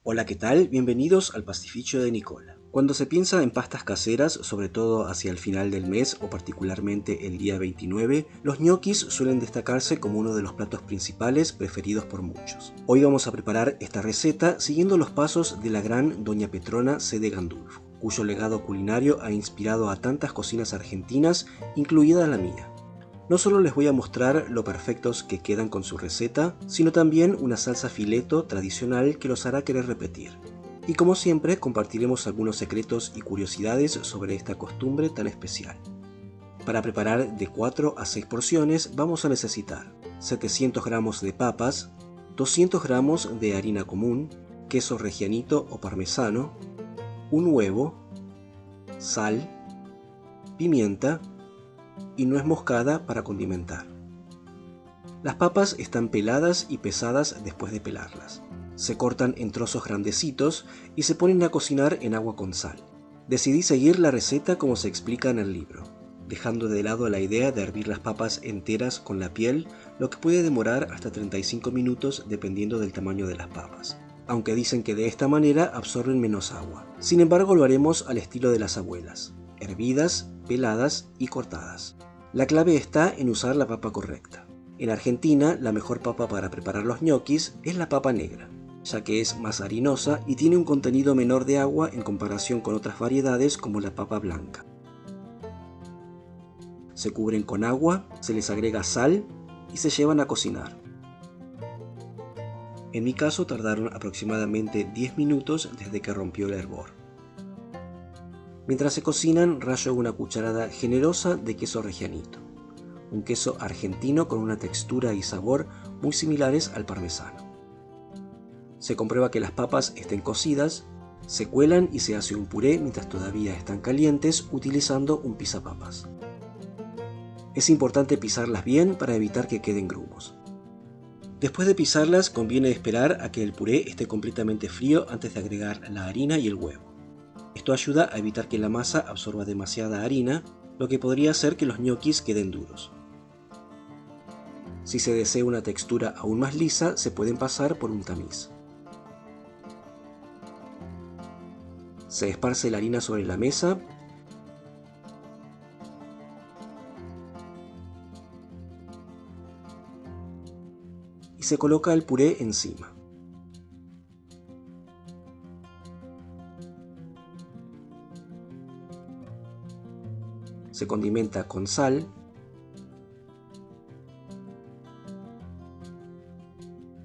Hola, ¿qué tal? Bienvenidos al Pastificio de Nicola. Cuando se piensa en pastas caseras, sobre todo hacia el final del mes o particularmente el día 29, los ñoquis suelen destacarse como uno de los platos principales preferidos por muchos. Hoy vamos a preparar esta receta siguiendo los pasos de la gran doña Petrona C. de Gandulfo, cuyo legado culinario ha inspirado a tantas cocinas argentinas, incluida la mía. No solo les voy a mostrar lo perfectos que quedan con su receta, sino también una salsa fileto tradicional que los hará querer repetir. Y como siempre, compartiremos algunos secretos y curiosidades sobre esta costumbre tan especial. Para preparar de 4 a 6 porciones vamos a necesitar 700 gramos de papas, 200 gramos de harina común, queso reggianito o parmesano, un huevo, sal, pimienta y nuez moscada para condimentar. Las papas están peladas y pesadas después de pelarlas. Se cortan en trozos grandecitos y se ponen a cocinar en agua con sal. Decidí seguir la receta como se explica en el libro, dejando de lado la idea de hervir las papas enteras con la piel, lo que puede demorar hasta 35 minutos dependiendo del tamaño de las papas, aunque dicen que de esta manera absorben menos agua. Sin embargo, lo haremos al estilo de las abuelas, hervidas, peladas y cortadas. La clave está en usar la papa correcta. En Argentina, la mejor papa para preparar los ñoquis es la papa negra, ya que es más harinosa y tiene un contenido menor de agua en comparación con otras variedades como la papa blanca. Se cubren con agua, se les agrega sal y se llevan a cocinar. En mi caso tardaron aproximadamente 10 minutos desde que rompió el hervor. Mientras se cocinan, rayo una cucharada generosa de queso reggianito, un queso argentino con una textura y sabor muy similares al parmesano. Se comprueba que las papas estén cocidas, se cuelan y se hace un puré mientras todavía están calientes utilizando un pisapapas. Es importante pisarlas bien para evitar que queden grumos. Después de pisarlas, conviene esperar a que el puré esté completamente frío antes de agregar la harina y el huevo. Esto ayuda a evitar que la masa absorba demasiada harina, lo que podría hacer que los ñoquis queden duros. Si se desea una textura aún más lisa, se pueden pasar por un tamiz. Se esparce la harina sobre la mesa y se coloca el puré encima. Se condimenta con sal,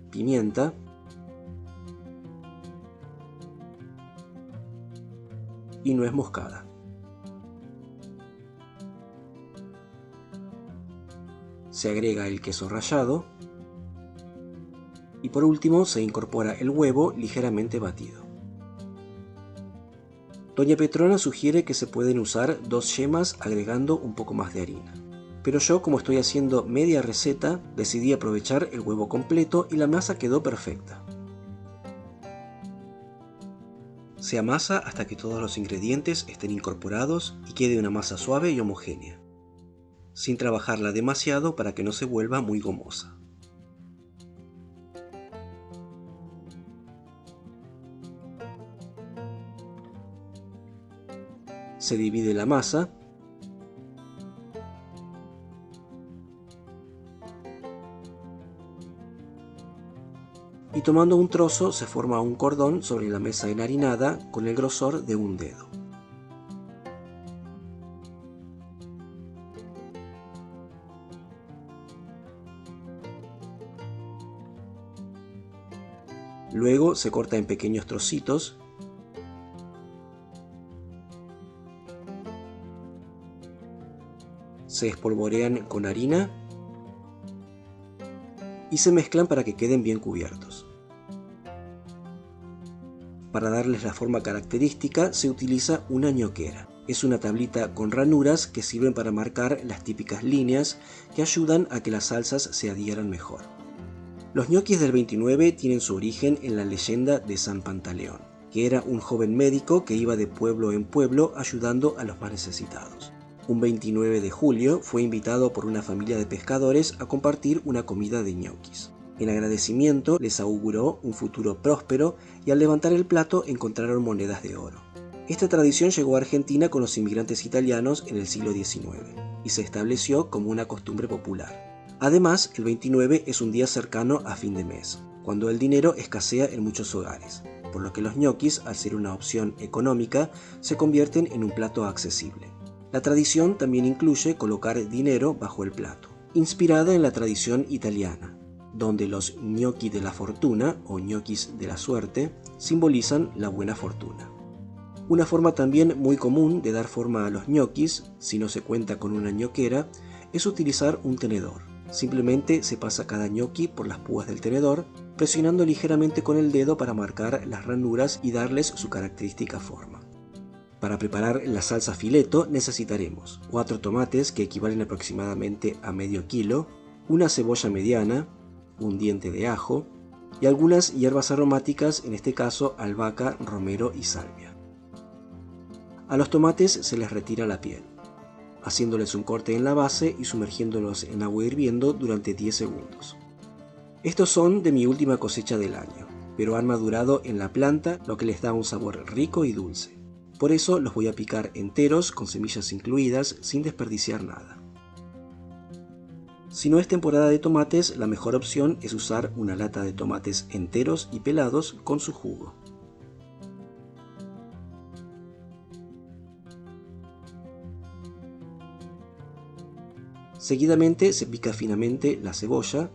pimienta y nuez moscada. Se agrega el queso rallado y por último se incorpora el huevo ligeramente batido. Doña Petrona sugiere que se pueden usar 2 yemas agregando un poco más de harina. Pero yo, como estoy haciendo media receta, decidí aprovechar el huevo completo y la masa quedó perfecta. Se amasa hasta que todos los ingredientes estén incorporados y quede una masa suave y homogénea, sin trabajarla demasiado para que no se vuelva muy gomosa. Se divide la masa y tomando un trozo se forma un cordón sobre la mesa enharinada con el grosor de un dedo. Luego se corta en pequeños trocitos se espolvorean con harina y se mezclan para que queden bien cubiertos. Para darles la forma característica se utiliza una ñoquera. Es una tablita con ranuras que sirven para marcar las típicas líneas que ayudan a que las salsas se adhieran mejor. Los ñoquis del 29 tienen su origen en la leyenda de San Pantaleón, que era un joven médico que iba de pueblo en pueblo ayudando a los más necesitados. Un 29 de julio fue invitado por una familia de pescadores a compartir una comida de ñoquis. En agradecimiento les auguró un futuro próspero y al levantar el plato encontraron monedas de oro. Esta tradición llegó a Argentina con los inmigrantes italianos en el siglo XIX y se estableció como una costumbre popular. Además, el 29 es un día cercano a fin de mes, cuando el dinero escasea en muchos hogares, por lo que los ñoquis, al ser una opción económica, se convierten en un plato accesible. La tradición también incluye colocar dinero bajo el plato, inspirada en la tradición italiana, donde los gnocchi de la fortuna o ñoquis de la suerte simbolizan la buena fortuna. Una forma también muy común de dar forma a los ñoquis, si no se cuenta con una ñoquera, es utilizar un tenedor. Simplemente se pasa cada ñoqui por las púas del tenedor, presionando ligeramente con el dedo para marcar las ranuras y darles su característica forma. Para preparar la salsa fileto necesitaremos 4 tomates que equivalen aproximadamente a medio kilo, una cebolla mediana, un diente de ajo y algunas hierbas aromáticas, en este caso albahaca, romero y salvia. A los tomates se les retira la piel, haciéndoles un corte en la base y sumergiéndolos en agua hirviendo durante 10 segundos. Estos son de mi última cosecha del año, pero han madurado en la planta, lo que les da un sabor rico y dulce. Por eso los voy a picar enteros, con semillas incluidas, sin desperdiciar nada. Si no es temporada de tomates, la mejor opción es usar una lata de tomates enteros y pelados con su jugo. Seguidamente se pica finamente la cebolla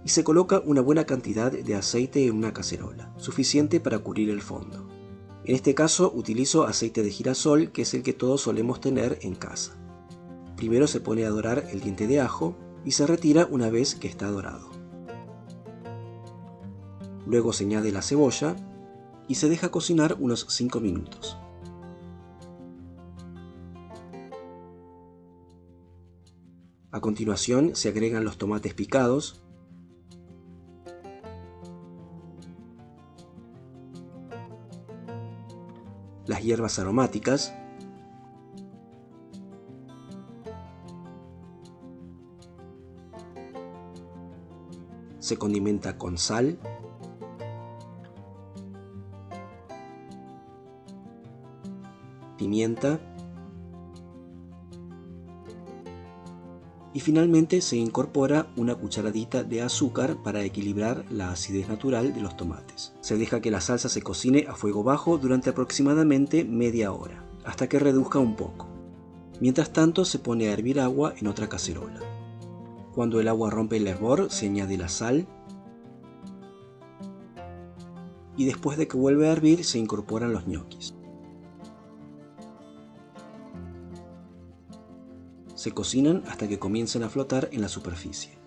y se coloca una buena cantidad de aceite en una cacerola, suficiente para cubrir el fondo. En este caso utilizo aceite de girasol, que es el que todos solemos tener en casa. Primero se pone a dorar el diente de ajo y se retira una vez que está dorado. Luego se añade la cebolla y se deja cocinar unos 5 minutos. A continuación se agregan los tomates picados, las hierbas aromáticas, se condimenta con sal, pimienta y finalmente se incorpora una cucharadita de azúcar para equilibrar la acidez natural de los tomates. Se deja que la salsa se cocine a fuego bajo durante aproximadamente media hora, hasta que reduzca un poco. Mientras tanto se pone a hervir agua en otra cacerola. Cuando el agua rompe el hervor se añade la sal y después de que vuelve a hervir se incorporan los ñoquis. Se cocinan hasta que comiencen a flotar en la superficie.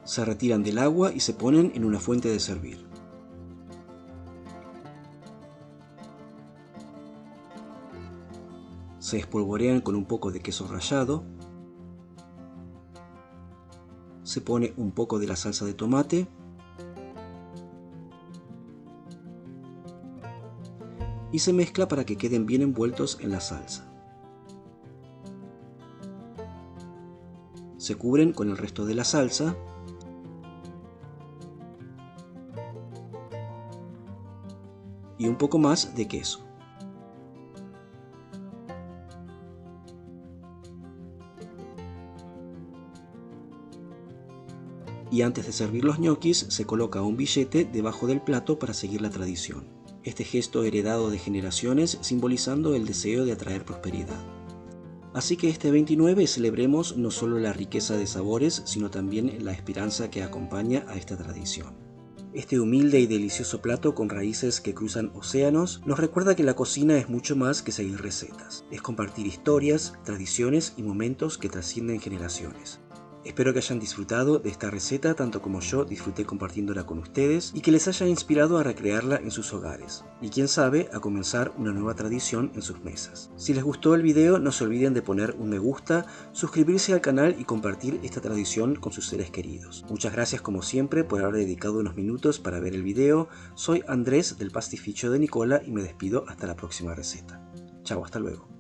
Se retiran del agua y se ponen en una fuente de servir. Se espolvorean con un poco de queso rallado. Se pone un poco de la salsa de tomate y se mezcla para que queden bien envueltos en la salsa. Se cubren con el resto de la salsa y un poco más de queso. Y antes de servir los ñoquis se coloca un billete debajo del plato para seguir la tradición. Este gesto heredado de generaciones simbolizando el deseo de atraer prosperidad. Así que este 29 celebremos no solo la riqueza de sabores, sino también la esperanza que acompaña a esta tradición. Este humilde y delicioso plato con raíces que cruzan océanos nos recuerda que la cocina es mucho más que seguir recetas. Es compartir historias, tradiciones y momentos que trascienden generaciones. Espero que hayan disfrutado de esta receta tanto como yo disfruté compartiéndola con ustedes y que les haya inspirado a recrearla en sus hogares. Y quién sabe, a comenzar una nueva tradición en sus mesas. Si les gustó el video, no se olviden de poner un me gusta, suscribirse al canal y compartir esta tradición con sus seres queridos. Muchas gracias como siempre por haber dedicado unos minutos para ver el video. Soy Andrés del Pastificio de Nicola y me despido hasta la próxima receta. Chao, hasta luego.